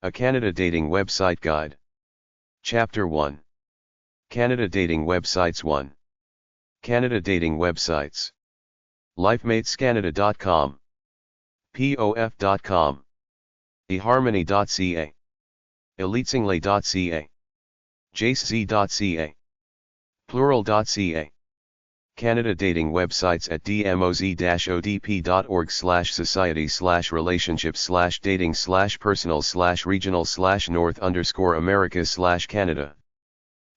A Canada Dating Website Guide. Chapter 1. Canada Dating Websites 1. Canada Dating Websites. LifeMatesCanada.com, POF.com, eHarmony.ca, EliteSingly.ca, JaceZ.ca, Plural.ca. Canada Dating Websites at dmoz-odp.org/society/relationship/dating/personal/regional/north_America/Canada.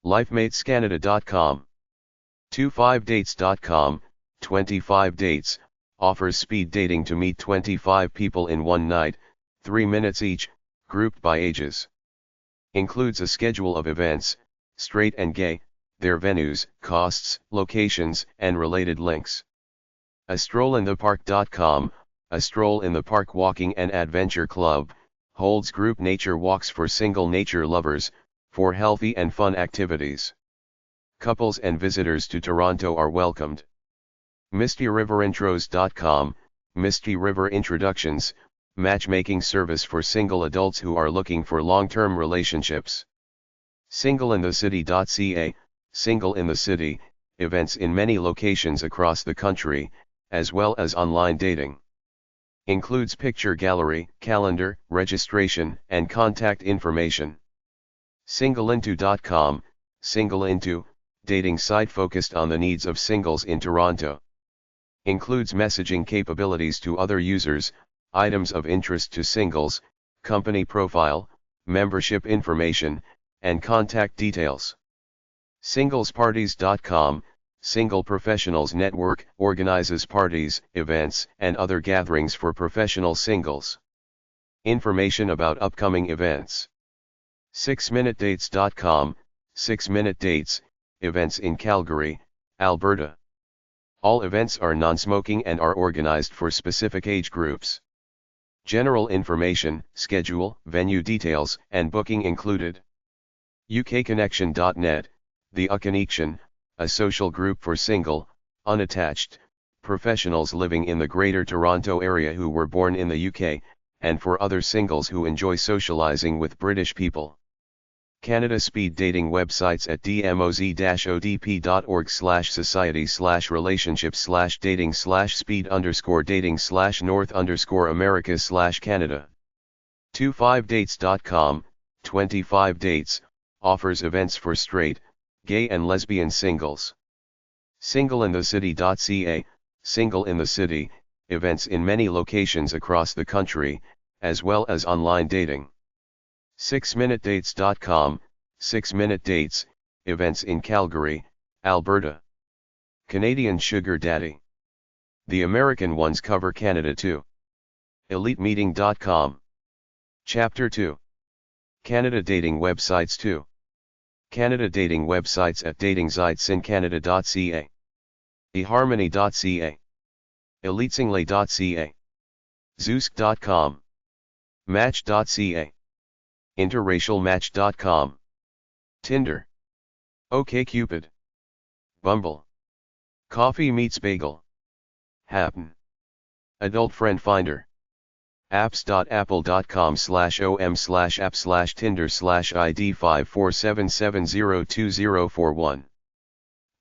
LifeMatesCanada.com. 25dates.com, 25 dates, offers speed dating to meet 25 people in one night, 3 minutes each, grouped by ages. Includes a schedule of events, straight and gay, their venues, costs, locations, and related links. AstrollinthePark.com, a stroll in the park walking and adventure club, holds group nature walks for single nature lovers, for healthy and fun activities. Couples and visitors to Toronto are welcomed. MistyRiverIntros.com, Misty River Introductions, matchmaking service for single adults who are looking for long-term relationships. SingleInTheCity.ca, Single in the City, events in many locations across the country, as well as online dating. Includes picture gallery, calendar, registration, and contact information. SingleInto.com, SingleInto, dating site focused on the needs of singles in Toronto. Includes messaging capabilities to other users, items of interest to singles, company profile, membership information, and contact details. SinglesParties.com, Single Professionals Network, organizes parties, events, and other gatherings for professional singles. Information about upcoming events. 6minutedates.com, 6-minute dates, events in Calgary, Alberta. All events are non-smoking and are organized for specific age groups. General information, schedule, venue details, and booking included. ukconnection.net, The Connection, a social group for single, unattached, professionals living in the Greater Toronto Area who were born in the UK, and for other singles who enjoy socializing with British people. Canada Speed Dating Websites at dmoz-odp.org/society/relationship/dating/speed_dating/north_America/Canada. 25dates.com, 25 dates, offers events for straight, gay and lesbian singles. SingleInTheCity.ca, Single in the City, events in many locations across the country, as well as online dating. 6minutedates.com, 6-minute dates, events in Calgary, Alberta. Canadian Sugar Daddy. The American ones cover Canada too. EliteMeeting.com. Chapter 2. Canada Dating Websites 2. Canada Dating Websites at datingsites.canada.ca, eHarmony.ca, EliteSingly.ca, Zoosk.com, Match.ca, InterracialMatch.com, Tinder, OkCupid, Bumble, Coffee Meets Bagel, Happen, Adult Friend Finder, apps.apple.com/om/app/tinder/id 547702041,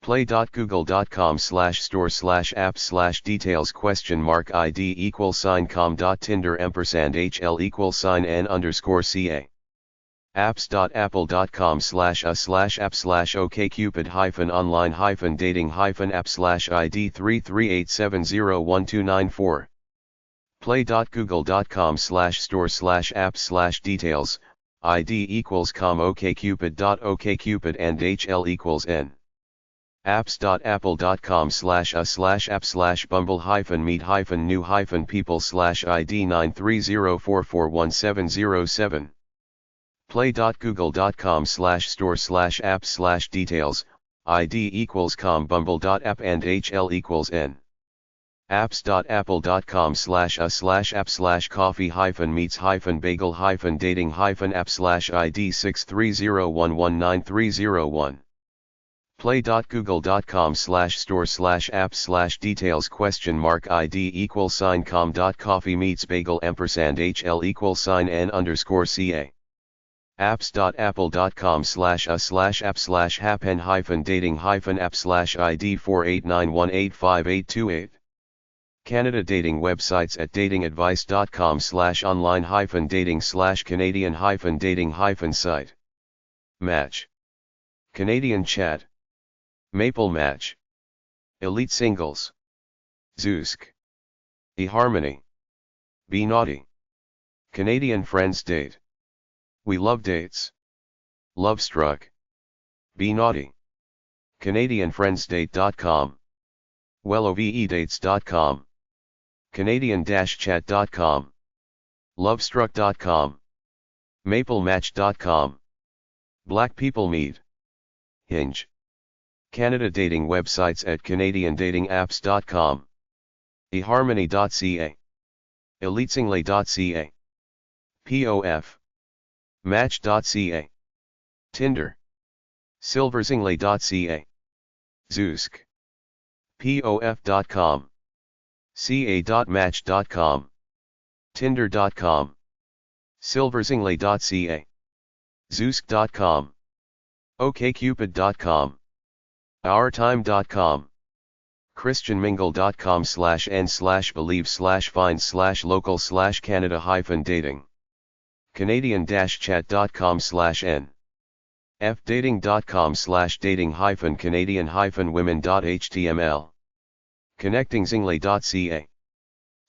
play.google.com/store/app/details?com.tinder&hl=n_ca, apps.apple.com/a/okcupid-online-dating-app/id 338701294, play.google.com/store/app/details, id=com okcupid.okcupid and hl=n, apps.apple.com/a/bumble-meet-new-people/id 930441707, play.google.com/store/app/details, id=com bumble.app and hl=n, apps.apple.com/a/app/coffee-meets-bagel-dating-app/id 630119301, play.google.com/store/app/details?id=com.coffee-meets-bagel&hl=n_ca, apps.apple.com/a/app/happen-dating-app/id 4891858828. Canada dating websites at datingadvice.com/online-dating/Canadian-dating-site. Match. Canadian Chat. Maple Match. Elite Singles. Zoosk. eHarmony. Be Naughty. Canadian Friends Date. We Love Dates. Lovestruck. Be Naughty. CanadianFriendsDate.com. WelloveDates.com. Canadian-chat.com. Lovestruck.com. MapleMatch.com. Black People Meet. Hinge. Canada dating websites at CanadianDatingApps.com. eHarmony.ca. EliteSingly.ca. POF. Match.ca. Tinder. Silversingly.ca. Zoosk. POF.com. ca.match.com. Tinder.com. Silversingly.ca. Zoosk.com. OkCupid.com. OurTime.com. ChristianMingle.com/n/believe/find/local/Canada-dating. Canadian-chat.com/n. fdating.com/dating-canadian-women.html. ConnectingZingly.ca.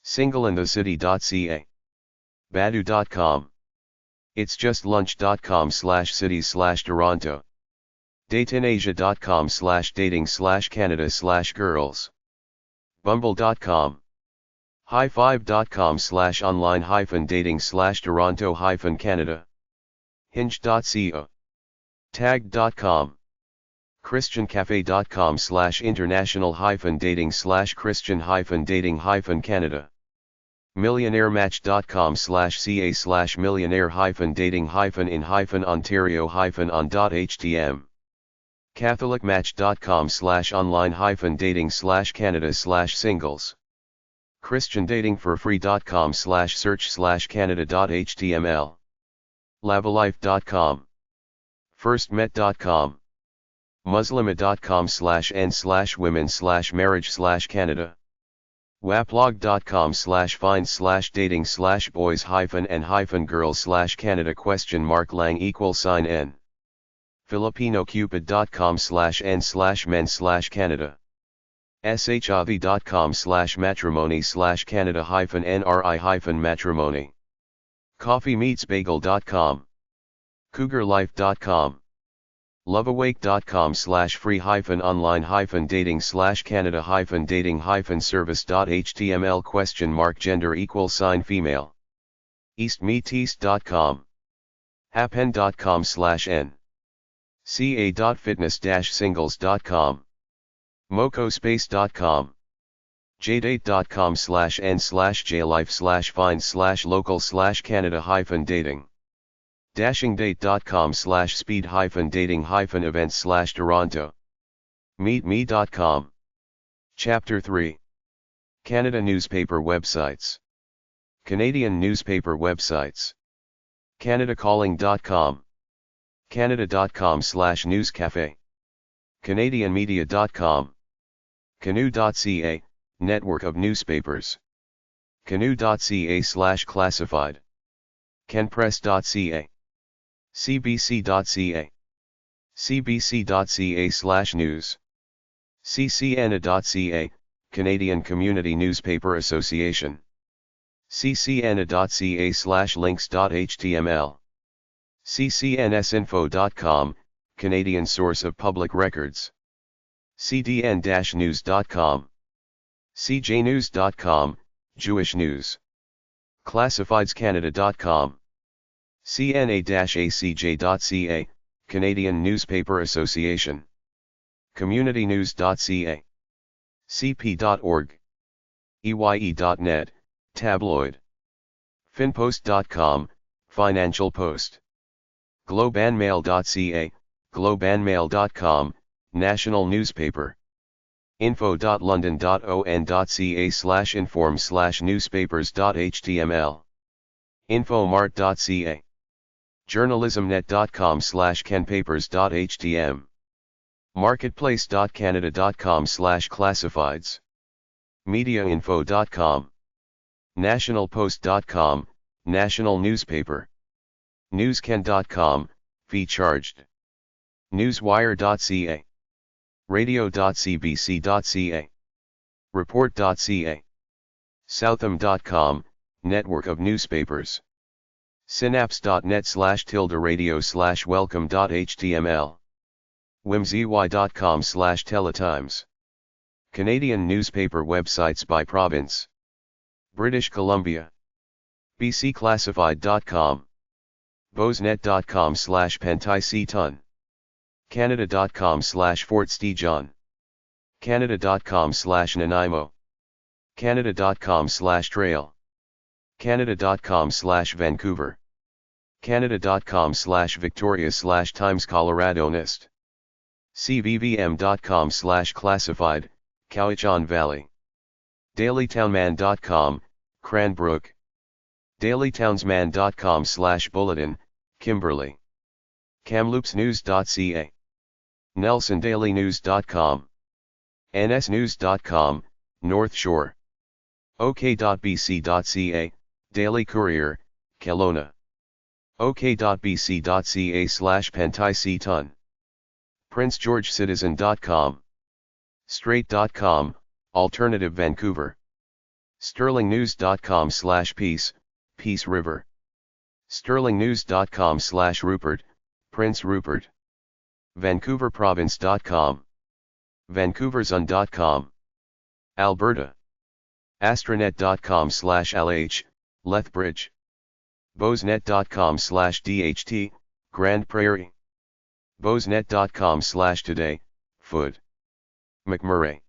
Singleinthecity.ca. Badoo.com. Itsjustlunch.com/cities/Toronto. Datinasia.com/dating/Canada/girls. Bumble.com. High5.com/online-dating/Toronto-Canada. Hinge.co. Tag.com. christiancafe.com/international-dating/Christian-dating-Canada. millionairematch.com/ca/millionaire-dating-in-Ontario-on.htm. catholicmatch.com/online-dating/Canada/singles. christiandatingforfree.com/search/Canada.html. lavalife.com. firstmet.com. muslima.com/n/women/marriage/Canada. waplog.com/find/dating/boys-and-girls/Canada?lang=n. filipinocupid.com/n/men/Canada. shavi.com/matrimony/Canada-nri-matrimony. coffeemeetsbagel.com. cougarlife.com. loveawake.com/free-online-dating/Canada-service.html?gender=female. eastmeeteast.com. happen.com/n. ca.fitness-singles.com. mocospace.com. jdate.com/n/jlife/find/local/Canada-dating. dashingdate.com/speed-dating-events/Toronto. meetme.com. Chapter 3. Canada newspaper websites. Canadian newspaper websites. canadacalling.com. canada.com/newscafe. canadianmedia.com. canoe.ca, network of newspapers. canoe.ca/classified. canpress.ca. cbc.ca. cbc.ca/news. ccna.ca, Canadian Community Newspaper Association. ccna.ca/links.html. ccnsinfo.com, Canadian source of public records. cdn-news.com. cjnews.com, Jewish news. classifiedscanada.com. cna-acj.ca, Canadian Newspaper Association. communitynews.ca. cp.org. eye.net, tabloid. finpost.com, Financial Post. globeandmail.ca, globeandmail.com, national newspaper. info.london.on.ca/inform/newspapers.html. infomart.ca. journalismnet.com/kenpapers.htm, marketplace.canada.com/classifieds, mediainfo.com, nationalpost.com, national newspaper, newscan.com, fee charged, newswire.ca, radio.cbc.ca, report.ca, southam.com, network of newspapers, synapse.net/radio/welcome.html, whimsy.com/teletimes, Canadian newspaper websites by province, British Columbia, bcclassified.com, bosnet.com/penticton, canada.com/fortstijon, canada.com/nanaimo, canada.com/trail, canada.com/Vancouver, canada.com/Victoria/Times-Coloradonist, cvvm.com/classified, Cowichan Valley, dailytownman.com, Cranbrook, dailytownsman.com/bulletin, Kimberley, kamloopsnews.ca, nelsondailynews.com, nsnews.com, North Shore, ok.bc.ca, Daily Courier, Kelowna, ok.bc.ca/Penticton, princegeorgecitizen.com, straight.com, Alternative Vancouver, sterlingnews.com/Peace, Peace River, sterlingnews.com/Rupert, Prince Rupert, vancouverprovince.com, vancouverzone.com, Alberta, astronet.com/LH, Lethbridge, bosnet.com/DHT, Grand Prairie, bosnet.com/Today, Food, McMurray,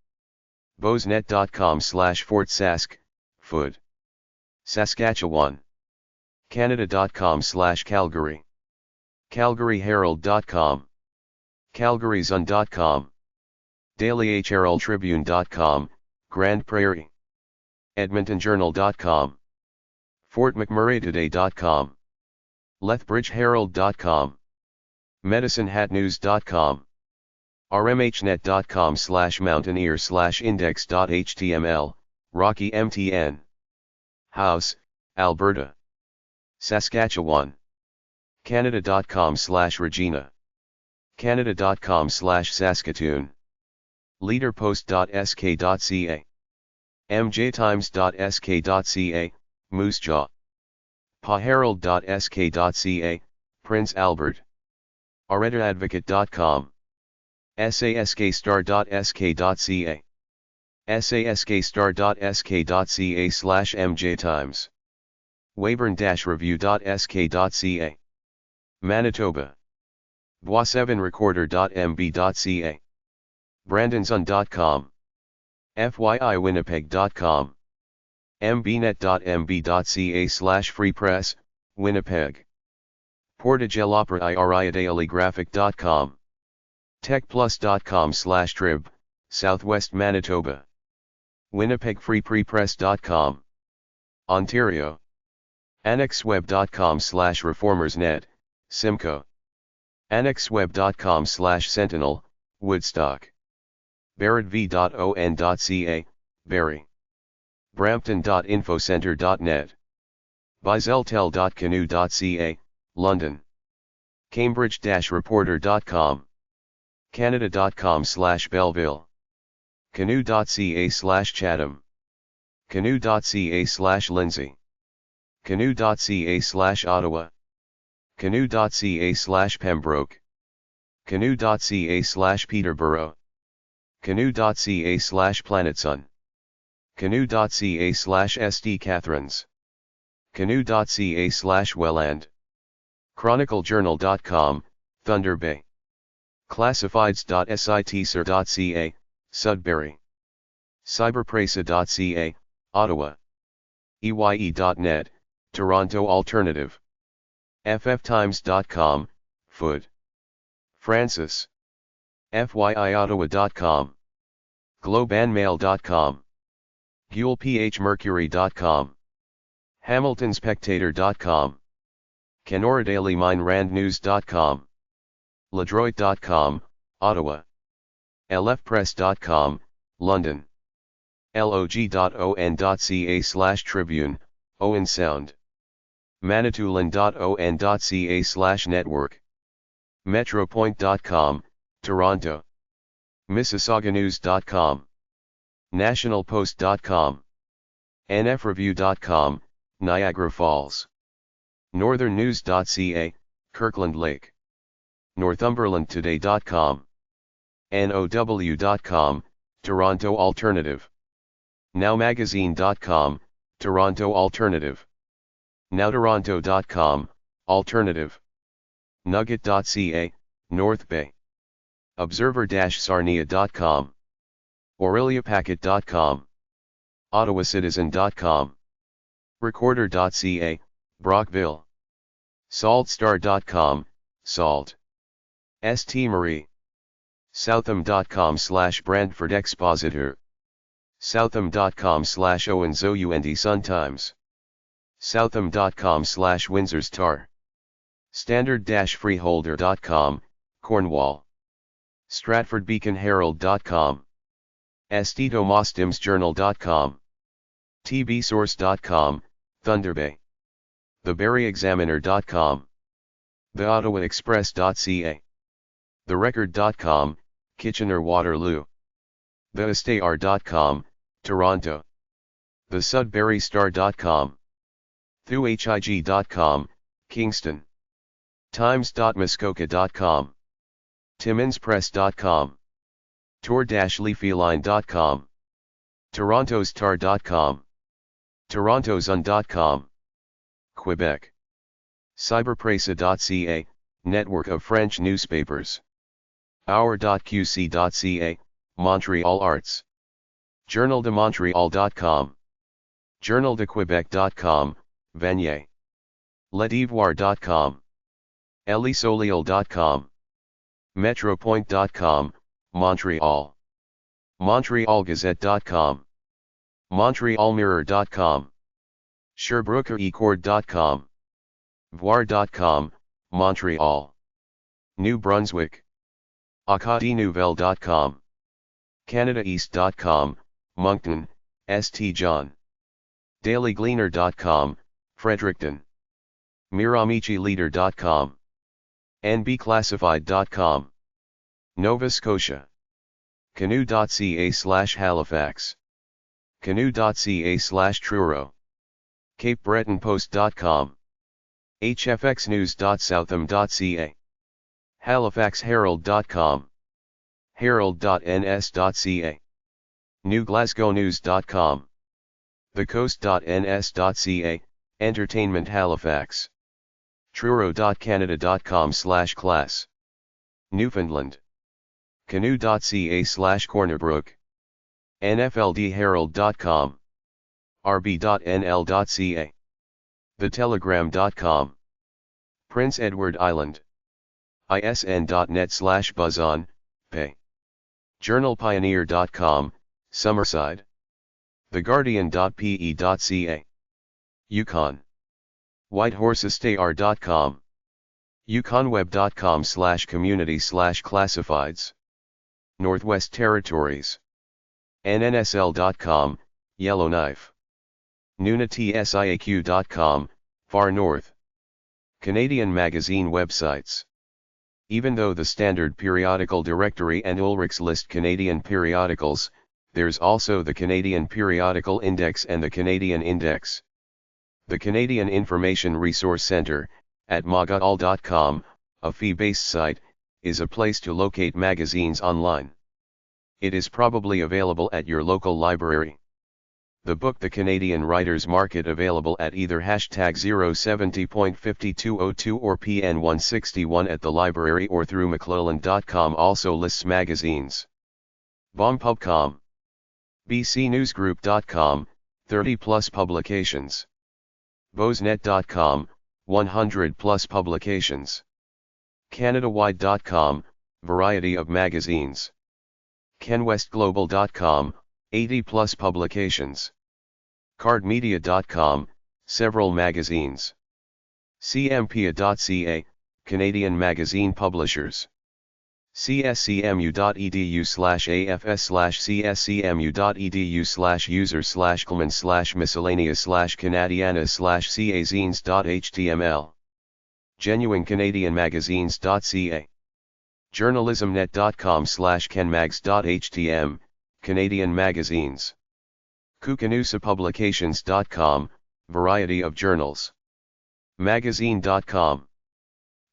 bosnet.com/Fort Sask, Food, Saskatchewan, canada.com/Calgary, calgaryherald.com, calgaryzone.com, dailyheraldtribune.com, Grand Prairie, edmontonjournal.com, fortmcmurraytoday.com, lethbridgeherald.com, medicinehatnews.com, rmhnet.com/mountaineer/index.html, Rocky MTN, House, Alberta, Saskatchewan, canada.com/Regina, canada.com/Saskatoon, leaderpost.sk.ca, mjtimes.sk.ca, Moose Jaw, paherald.sk.ca, Prince Albert, aretaadvocate.com, saskstar.sk.ca, saskstar.sk.ca/mjtimes, weyburn-review.sk.ca, Manitoba, bois7recorder.mb.ca, brandonzone.com, fyiwinnipeg.com, mbnet.mb.ca/free press, Winnipeg, portageloperairiadailigraphic.com, techplus.com/trib, Southwest Manitoba, winnipegfreeprepress.com, Ontario, annexweb.com/reformersnet, Simcoe, annexweb.com/sentinel, Woodstock, barrettv.on.ca, Barrie, brampton.infocenter.net, bizeltel.canoe.ca, London, cambridge-reporter.com, canada.com/Belleville, canoe.ca/Chatham, canoe.ca/Lindsay, canoe.ca/Ottawa, canoe.ca/Pembroke, canoe.ca/Peterborough, canoe.ca/Planetson, canoe.ca/St. Catharines, canoe.ca/Welland, chroniclejournal.com, Thunder Bay, classifieds.sitser.ca, Sudbury, cyberpresa.ca, Ottawa, eye.net, Toronto Alternative, fftimes.com, Food, Francis, fyottawa.com, globeandmail.com, gulephmercury.com, hamiltonspectator.com, Kenora Daily MineRandNews.com, Ledroit.com, Ottawa, lfpress.com, London, log.on.ca/tribune, Owen Sound, manitoulin.on.ca/network, metropoint.com, Toronto, mississauganews.com, nationalpost.com, nfreview.com, Niagara Falls, northernnews.ca, Kirkland Lake, northumberlandtoday.com, now.com, Toronto Alternative, nowmagazine.com, Toronto Alternative, nowtoronto.com, Alternative, nugget.ca, North Bay, observer-sarnia.com, aureliapacket.com, ottawacitizen.com, recorder.ca, Brockville, saltstar.com, Salt, St. Marie, southam.com/Brantford Expositor, southam.com/Owens Sun-Times, southam.com/Windsor Star, standard-freeholder.com, Cornwall, stratfordbeaconherald.com, estetomostimsjournal.com, tbsource.com, Thunder Bay, thebarryexaminer.com, theottawaexpress.ca, therecord.com, Kitchener-Waterloo, theestar.com, Toronto, thesudburystar.com, thuhig.com, Kingston, times.muskoka.com, timmonspress.com, tour-leafyline.com, torontostar.com, torontosun.com, Quebec, cyberpresse.ca, network of French newspapers, hour.qc.ca, Montreal Arts, journaldemontreal.com, journaldequebec.com, Vanier, ledivoire.com, elisolial.com, metropoint.com, Montreal, montrealgazette.com, montrealmirror.com, sherbrookerecord.com, voir.com, Montreal, New Brunswick, acadinouvelle.com, canadaeast.com, Moncton, St. John, dailygleaner.com, Fredericton, miramichileader.com, nbclassified.com, Nova Scotia, canoe.ca/Halifax, canoe.ca/Truro, capebretonpost.com, hfxnews.southam.ca, halifaxherald.com, herald.ns.ca, newglasgownews.com, thecoast.ns.ca, Entertainment Halifax, truro.canada.com/class, Newfoundland, canoe.ca/Cornerbrook, nfldherald.com, rb.nl.ca, thetelegram.com, Prince Edward Island, isn.net/Buzzon, pay, journalpioneer.com, Summerside, theguardian.pe.ca, Yukon, whitehorsestar.com, yukonweb.com/community/classifieds, Northwest Territories, nnsl.com, Yellowknife, nunatiesiaq.com, Far North, Canadian magazine websites. Even though the Standard Periodical Directory and Ulrichs list Canadian periodicals, there's also the Canadian Periodical Index and the Canadian Index. The Canadian Information Resource Centre, at magaal.com, a fee-based site, is a place to locate magazines online. It is probably available at your local library. The book The Canadian Writers Market, available at either #070.5202 or PN161 at the library or through mcclelland.com, also lists magazines. Bombpub.com, bcnewsgroup.com, 30-plus publications. boznet.com, 100-plus publications. canadawide.com, variety of magazines. kenwestglobal.com, 80-plus publications. cardmedia.com, several magazines. cmpia.ca, Canadian Magazine Publishers. cscmu.edu/afs/cse/common/miscellaneous/canadiana/cazines.html. GenuineCanadianMagazines.ca. journalismnet.com/canmags.htm, Canadian Magazines. kukanoosapublications.com, variety of journals. Magazine.com.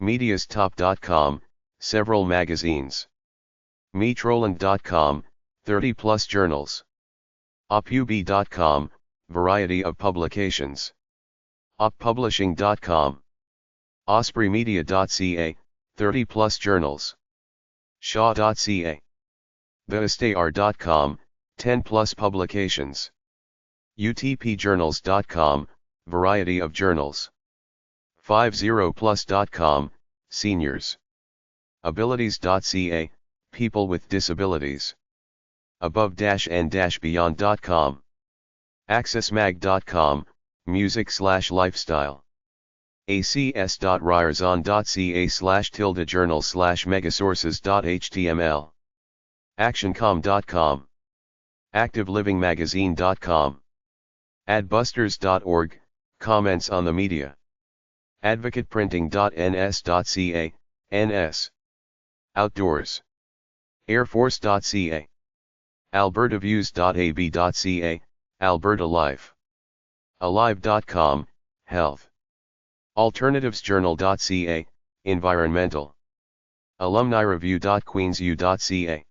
Mediastop.com, several magazines. metroland.com, 30-plus journals. opub.com, variety of publications. oppublishing.com. ospreymedia.ca, 30-plus journals. shaw.ca. theestar.com, 10-plus publications. utpjournals.com, variety of journals. 50plus.com, seniors. abilities.ca, people with disabilities. above-and-beyond.com. accessmag.com, music/lifestyle. acs.ryerson.ca/journal/megasources.html. actioncom.com. activelivingmagazine.com. adbusters.org, comments on the media. advocateprinting.ns.ca, ns. outdoors. airforce.ca. albertaviews.ab.ca, Alberta Life. alive.com, health. alternativesjournal.ca, environmental. alumnireview.queensu.ca.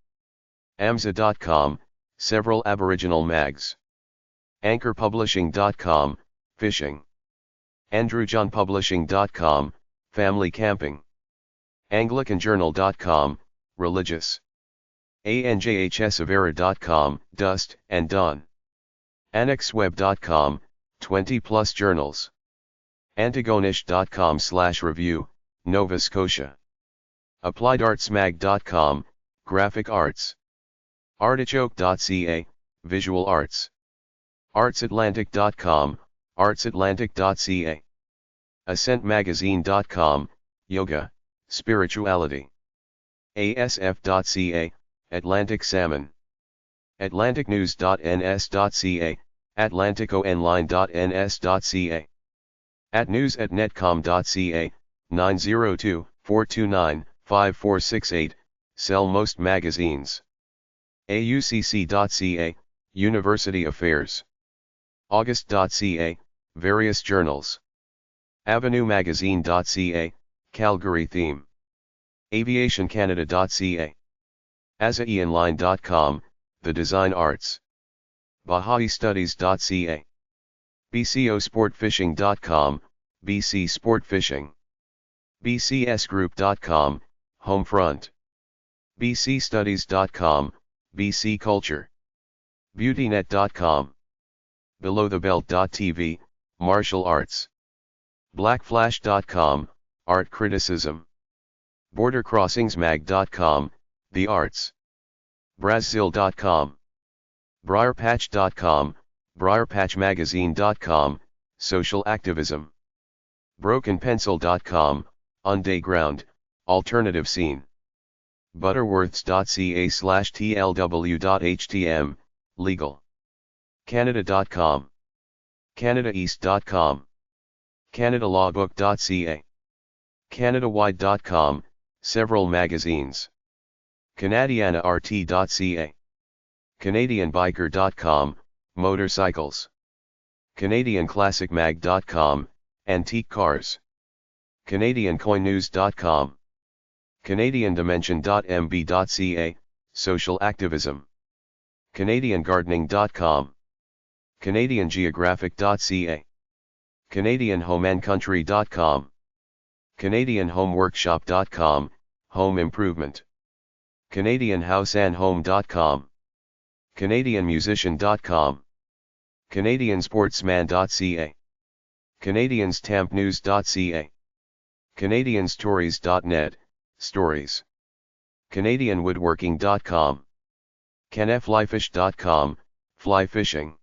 amza.com, several Aboriginal mags. anchorpublishing.com, fishing. andrewjohnpublishing.com, family camping. anglicanjournal.com, religious. anjhsavera.com, dust and dawn. annexweb.com, 20-plus journals. antagonish.com/review, Nova Scotia. appliedartsmag.com, graphic arts. artichoke.ca, visual arts. artsatlantic.com, artsatlantic.ca. ascentmagazine.com, yoga, spirituality. asf.ca, Atlantic salmon. atlanticnews.ns.ca, atlanticoonline.ns.ca. @news@netcom.ca, 902-429-5468, sell most magazines. aucc.ca, University Affairs. august.ca, various journals. avenuemagazine.ca, Calgary theme. aviationcanada.ca. azaianline.com, the design arts. bahaistudies.ca. bcosportfishing.com, BC Sport Fishing. bcsgroup.com, Homefront. bcstudies.com, BC Culture. beautynet.com. belowthebelt.tv, martial arts. blackflash.com, art criticism. bordercrossingsmag.com, the arts. brazil.com. briarpatch.com, briarpatchmagazine.com, social activism. brokenpencil.com, underground, alternative scene. butterworths.ca/tlw.htm, legal. canada.com. canadaeast.com. canadalawbook.ca. canadawide.com, several magazines. canadianart.ca. canadianbiker.com, motorcycles. canadianclassicmag.com, antique cars. canadiancoinnews.com. canadiandimension.mb.ca, social activism. canadiangardening.com. canadiangeographic.ca. canadianhomeandcountry.com. canadianhomeworkshop.com, home improvement. canadianhouseandhome.com. canadianmusician.com. canadiansportsman.ca. canadianstampnews.ca. canadianstories.net, stories. canadianwoodworking.com. canflyfish.com, fly fishing.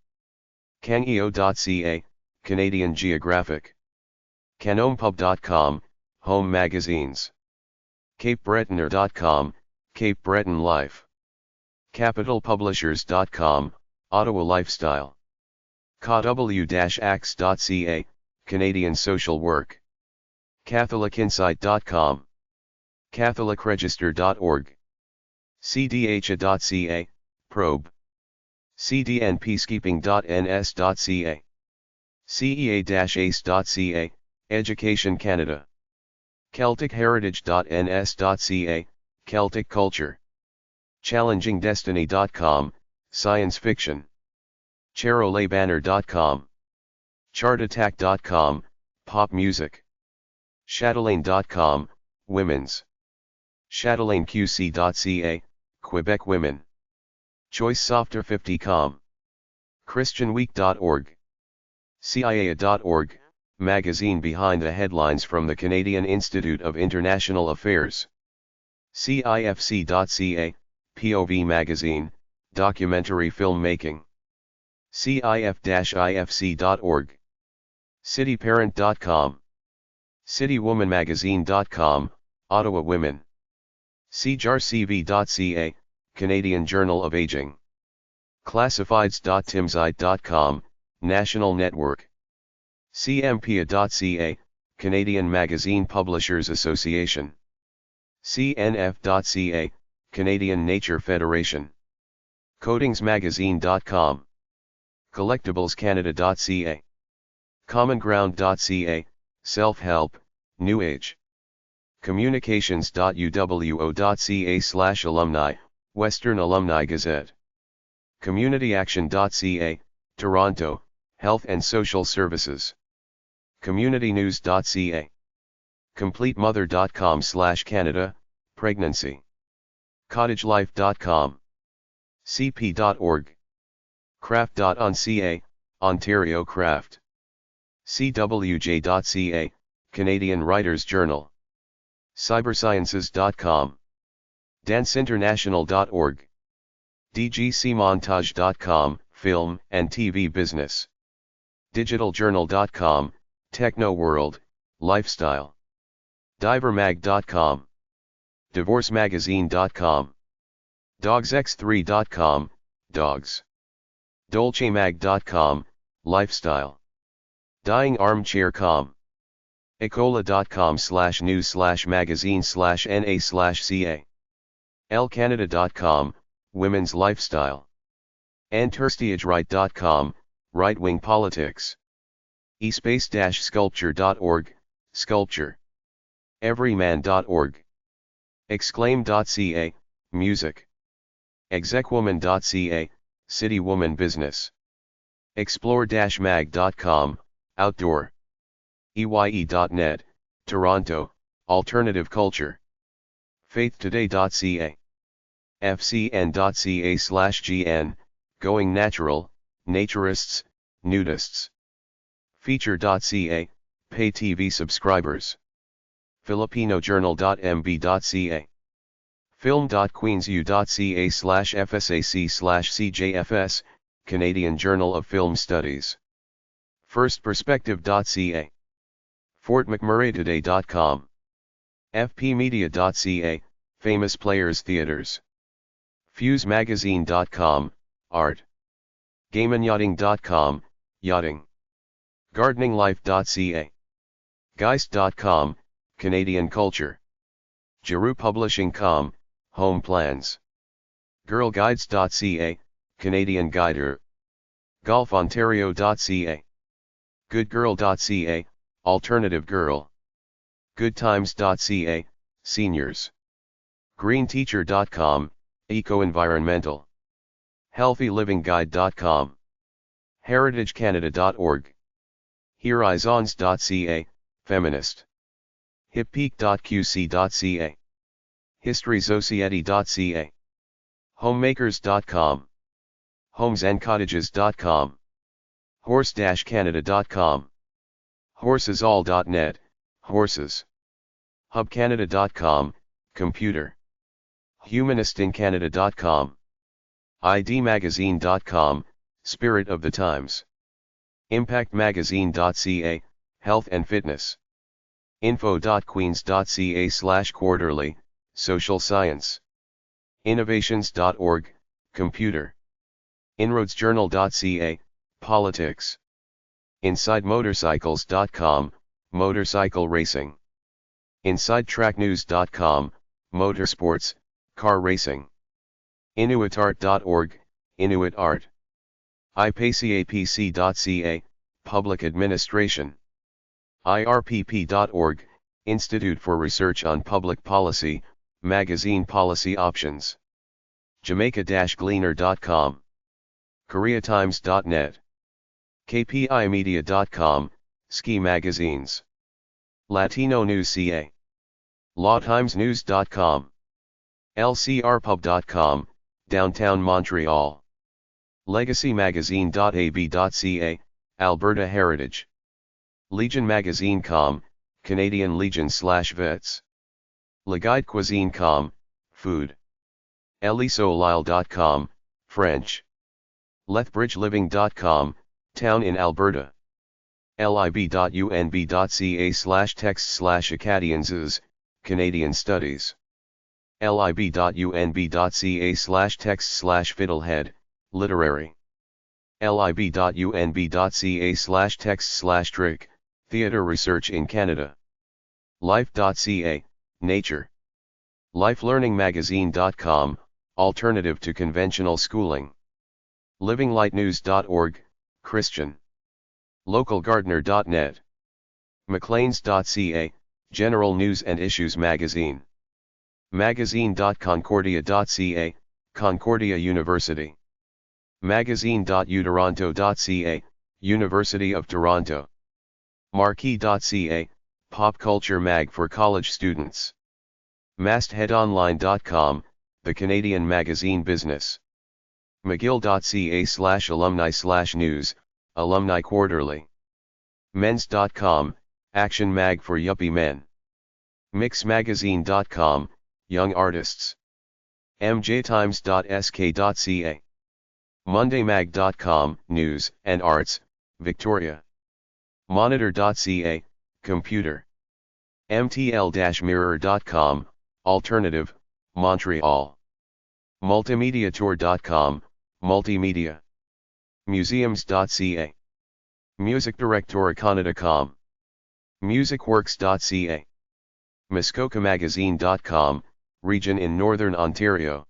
kangeo.ca, Canadian Geographic. canompub.com, Home Magazines. CapeBretonner.com, Cape Breton Life. CapitalPublishers.com, Ottawa Lifestyle. KW-Axe.ca, Canadian Social Work. CatholicInsight.com. CatholicRegister.org. CDHA.ca, Probe. CDNPeacekeeping.ns.ca. CEA-ACE.ca, Education Canada. CelticHeritage.ns.ca, Celtic Culture. ChallengingDestiny.com, Science Fiction. CharolaiBanner.com. ChartAttack.com, Pop Music. Chatelaine.com, Women's. ChatelaineQC.ca, Quebec Women. ChoiceSofter50.com. ChristianWeek.org. CIA.org, magazine behind the headlines from the Canadian Institute of International Affairs. CIFC.ca, POV magazine, documentary filmmaking. CIF-IFC.org. CityParent.com. CityWomanMagazine.com, Ottawa Women. CJARCV.ca, Canadian Journal of Aging. Classifieds.timsite.com, National Network. CMPA.ca, Canadian Magazine Publishers Association. CNF.ca, Canadian Nature Federation. Codingsmagazine.com. CollectiblesCanada.ca. CommonGround.ca, Self-Help, New Age. Communications.uwo.ca/alumni, Western Alumni Gazette. CommunityAction.ca, Toronto, Health and Social Services. CommunityNews.ca. CompleteMother.com/Canada, Pregnancy. CottageLife.com. CP.org. Craft.on.ca, Ontario Craft. CWJ.ca, Canadian Writers' Journal. Cybersciences.com. DanceInternational.org. DGCmontage.com, Film and TV Business. DigitalJournal.com, Techno World, Lifestyle. DiverMag.com. DivorceMagazine.com. DogsX3.com, Dogs. DolceMag.com, Lifestyle. DyingArmchair.com. Ecola.com/news/magazine/na/ca. LCanada.com, Women's Lifestyle. Anterstiageright.com, Right-Wing Politics. espace-sculpture.org, Sculpture. Everyman.org. Exclaim.ca, Music. Execwoman.ca, City Woman Business. Explore-mag.com, Outdoor. EYE.net, Toronto, Alternative Culture. FaithToday.ca. FCN.ca/GN, Going Natural, Naturists, Nudists. Feature.ca, Pay TV Subscribers. FilipinoJournal.mb.ca. Film.queensu.ca/FSAC/CJFS, Canadian Journal of Film Studies. FirstPerspective.ca. FortMcMurrayToday.com. FPmedia.ca, Famous Players Theaters. FuseMagazine.com, Art. GameandYachting.com, Yachting. GardeningLife.ca. Geist.com, Canadian Culture. JeruPublishing.com, Home Plans. GirlGuides.ca, Canadian Guider. GolfOntario.ca. GoodGirl.ca, Alternative Girl. GoodTimes.ca, Seniors. GreenTeacher.com, Eco-Environmental. HealthyLivingGuide.com. HeritageCanada.org. Horizons.ca, Feminist. HipPeak.qc.ca. HistorySociety.ca. Homemakers.com. HomesandCottages.com. Horse-Canada.com. Horsesall.net, Horses. HubCanada.com, Computer. HumanistinCanada.com. IDMagazine.com, Spirit of the Times. ImpactMagazine.ca, Health and Fitness. info.queens.ca/quarterly, social science. Innovations.org, computer. Inroadsjournal.ca, politics. InsideMotorcycles.com, motorcycle racing. InsideTrackNews.com, motorsports, car racing. InuitArt.org, Inuit art. IPACAPC.ca, public administration. IRPP.org, Institute for Research on Public Policy, magazine policy options. Jamaica-Gleaner.com. KoreaTimes.net. KPImedia.com, ski magazines. Latino News CA. LawTimesNews.com. LCRpub.com, downtown Montreal. LegacyMagazine.ab.ca, Alberta Heritage. LegionMagazine.com, Canadian Legion/Vets. LeGuideCuisine.com, food. ElisoLyle.com, French. LethbridgeLiving.com, town in Alberta. lib.unb.ca/text/Acadians, Canadian Studies. lib.unb.ca/text/Fiddlehead, literary. lib.unb.ca/text/Trick, theatre research in Canada. Life.ca, nature. LifeLearningMagazine.com, alternative to conventional schooling. LivingLightNews.org, Christian. LocalGardener.net. Macleans.ca, general news and issues magazine. Magazine.concordia.ca, Concordia University. Magazine.utoronto.ca, University of Toronto. Marquee.ca, pop culture mag for college students. Mastheadonline.com, the Canadian magazine business. McGill.ca/alumni/news, alumni quarterly. Men's.com, action mag for yuppie men. Mixmagazine.com, young artists. mjtimes.sk.ca. mondaymag.com, news and arts, Victoria. Monitor.ca, computer. mtl-mirror.com, alternative, Montreal. Multimediatour.com, multimedia. Museums.ca. musicdirectoracanada.com. musicworks.ca. muskocamagazine.com, region in Northern Ontario.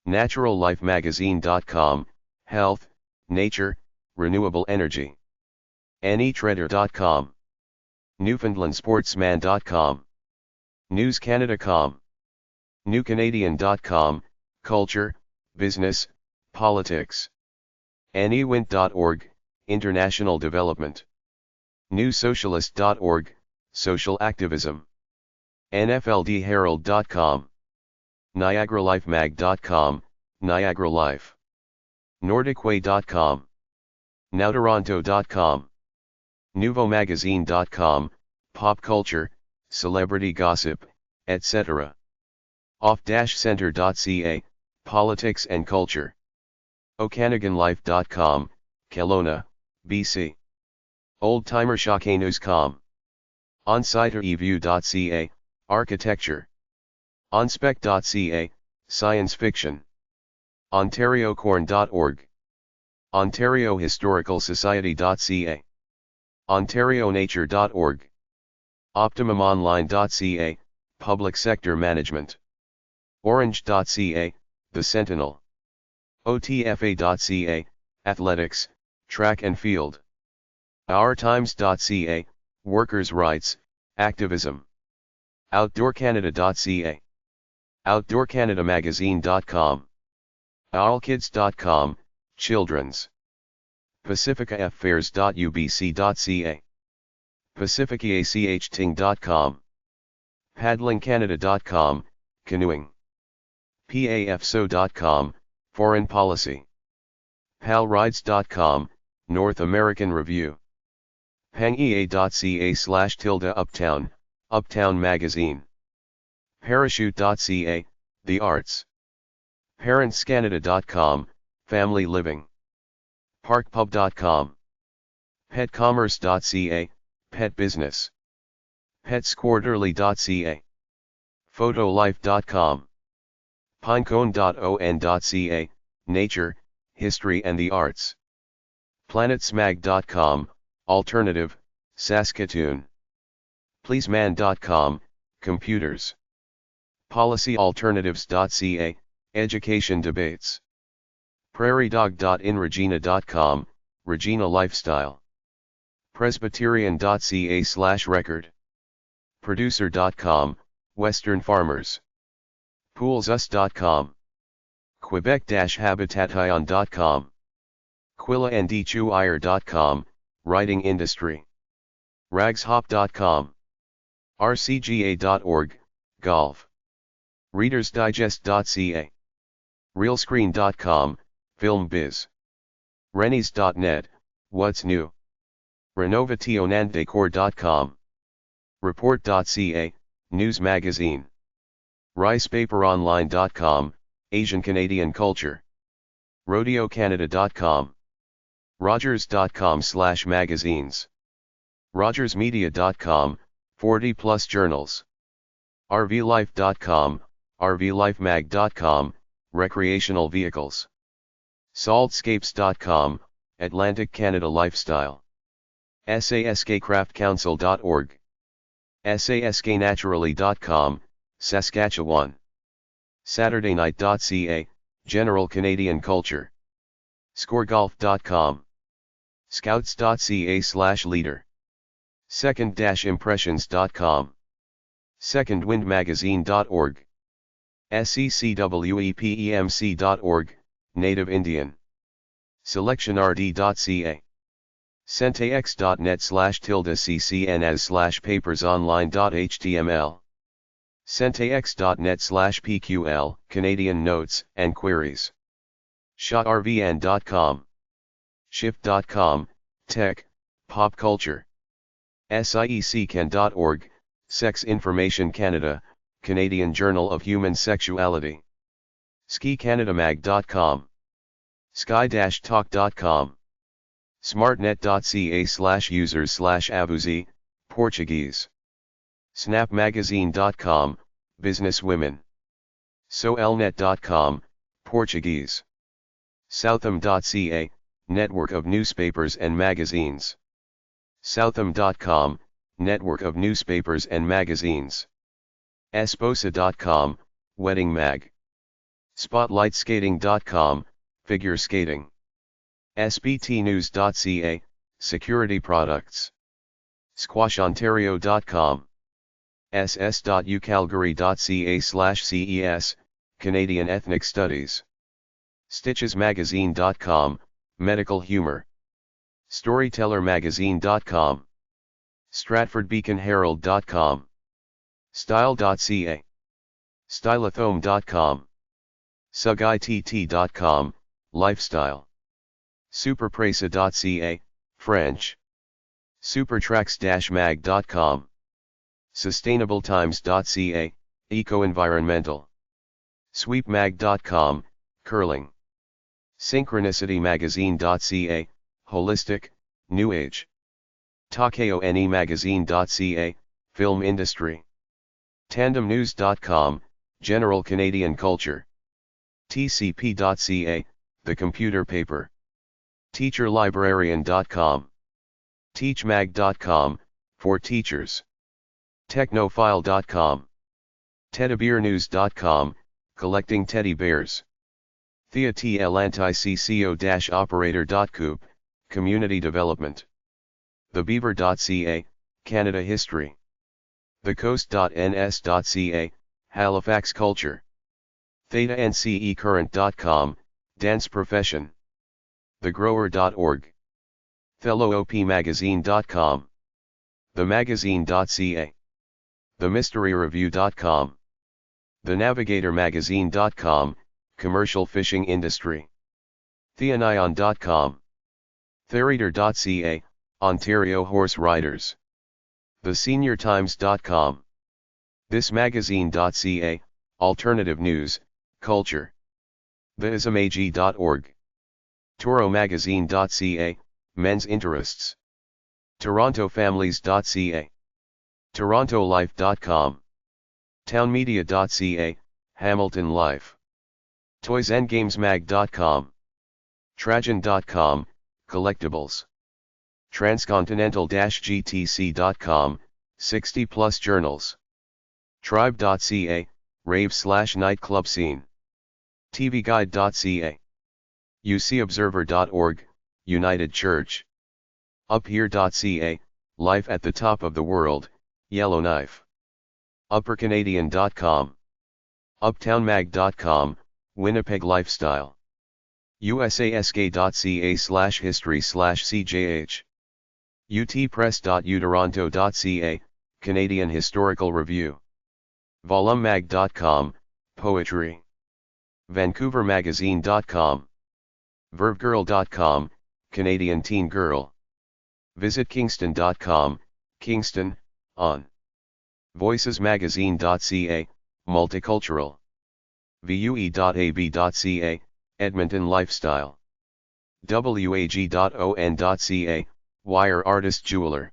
naturallifemagazine.com, health, nature, renewable energy. netrader.com. newfoundlandsportsman.com. newscanada.com. newcanadian.com, culture, business, politics. newint.org, international development. newsocialist.org, social activism. nfldherald.com. niagaralifemag.com, Niagara Life. nordicway.com. nowtoronto.com. nouvomagazine.com, pop culture, celebrity gossip, etc. off-center.ca, politics and culture. okanaganlife.com, Kelowna, BC. oldtimershocknews.com. onsitereview.ca, architecture. onspec.ca, science fiction. ontariocorn.org. ontariohistoricalsociety.ca. ontarionature.org. optimumonline.ca, public sector management. orange.ca, the Sentinel. otfa.ca, athletics, track and field. ourtimes.ca, workers' rights, activism. outdoorcanada.ca. outdoorcanadamagazine.com. owlkids.com, children's. pacificaaffairs.ubc.ca. pacificachting.com. paddlingcanada.com, canoeing. pafso.com, foreign policy. palrides.com, North American Review. pangea.ca/uptown, Uptown Magazine. parachute.ca, the arts. parentscanada.com, family living. parkpub.com. petcommerce.ca, pet business. petsquarterly.ca, photolife.com, pinecone.on.ca, nature, history and the arts, planetsmag.com, alternative, Saskatoon, pleaseman.com, computers, policyalternatives.ca, education debates, prairiedog.inregina.com, Regina lifestyle, presbyterian.ca/record, producer.com, western farmers, poolsus.com, quebec-habitation.com, quillandchuire.com, writing industry, ragshop.com, rcga.org, golf, readersdigest.ca, realscreen.com, film biz, rennies.net, what's new, renovationanddecor.com, report.ca, news magazine, ricepaperonline.com, Asian Canadian culture, rodeocanada.com, rogers.com/magazines, rogersmedia.com, 40+ journals, rvlife.com, rvlifemag.com, recreational vehicles, saltscapes.com, Atlantic Canada lifestyle, saskcraftcouncil.org, sasknaturally.com, Saskatchewan, saturdaynight.ca, general Canadian culture, scoregolf.com, scouts.ca/leader, second-impressions.com, secondwindmagazine.org, seccwepemc.org, native Indian, selectionrd.ca, centex.net/ccnas/papersonline.html, centex.net/pql, Canadian notes and queries, shotrvn.com, shift.com, tech, pop culture, sieccan.org, Sex Information Canada, Canadian Journal of Human Sexuality, skicanadamag.com, sky-talk.com, smartnet.ca/users/avuzi, Portuguese, snapmagazine.com, businesswomen, soelnet.com, Portuguese, southam.ca, network of newspapers and magazines, southam.com, network of newspapers and magazines, esposa.com, wedding mag, spotlightskating.com, figure skating, sbtnews.ca, security products, squashontario.com, ss.ucalgary.ca/ces, Canadian ethnic studies, stitchesmagazine.com, medical humor, storytellermagazine.com, stratfordbeaconherald.com, style.ca, stylothome.com, sugitt.com, lifestyle, superpresa.ca, French, supertrax-mag.com, sustainabletimes.ca, eco-environmental, sweepmag.com, curling, synchronicitymagazine.ca, holistic, new age, takeonemagazine.ca, film industry, tandemnews.com, general Canadian culture, tcp.ca, the computer paper, teacherlibrarian.com, teachmag.com, for teachers, technophile.com, teddybearnews.com, collecting teddy bears, theatlanticco-operator.coop, community development, thebeaver.ca, Canada history, thecoast.ns.ca, Halifax culture, thetanCecurrent.com, dance profession, thegrower.org, thelloopmagazine.com, themagazine.ca, themysteryreview.com, thenavigatormagazine.com, commercial fishing industry, theanion.com, thereader.ca, Ontario horse riders, theseniortimes.com, thismagazine.ca, alternative news, culture, theismag.org, toromagazine.ca, men's interests, torontofamilies.ca, torontolife.com, townmedia.ca, Hamilton Life, toysandgamesmag.com, trajan.com, collectibles, transcontinental-gtc.com, 60 plus journals, tribe.ca, rave/nightclub scene, tvguide.ca, ucobserver.org, United Church, uphere.ca, life at the top of the world, Yellowknife, uppercanadian.com, uptownmag.com, Winnipeg lifestyle, usask.ca/history/cjh, utpress.utoronto.ca, Canadian Historical Review, volummag.com, poetry, vancouvermagazine.com, vervegirl.com, Canadian teen girl, visit kingston.com, Kingston, on, voicesmagazine.ca, multicultural, vue.ab.ca, Edmonton lifestyle, wag.on.ca, wire artist jeweler,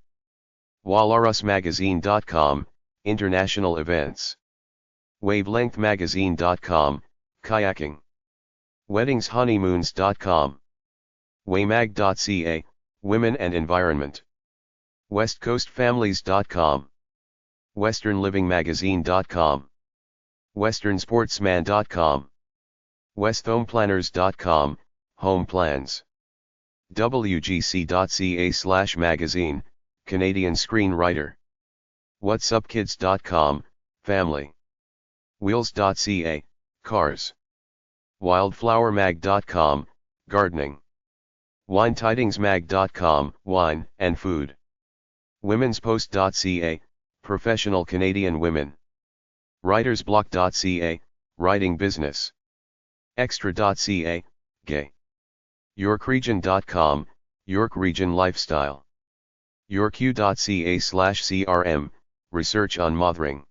walrusmagazine.com, international events, wavelengthmagazine.com, kayaking, weddingsHoneymoons.com, waymag.ca, women and environment, westcoastfamilies.com, westernlivingmagazine.com, westernsportsman.com, westhomeplanners.com, home plans, wgc.ca/magazine, Canadian screenwriter, whatsupkids.com, family, wheels.ca, cars, wildflowermag.com, gardening, winetidingsmag.com, wine and food, womenspost.ca, professional Canadian women, writersblock.ca, writing business, extra.ca, gay, yorkregion.com, York Region lifestyle, yorku.ca/crm, research on mothering.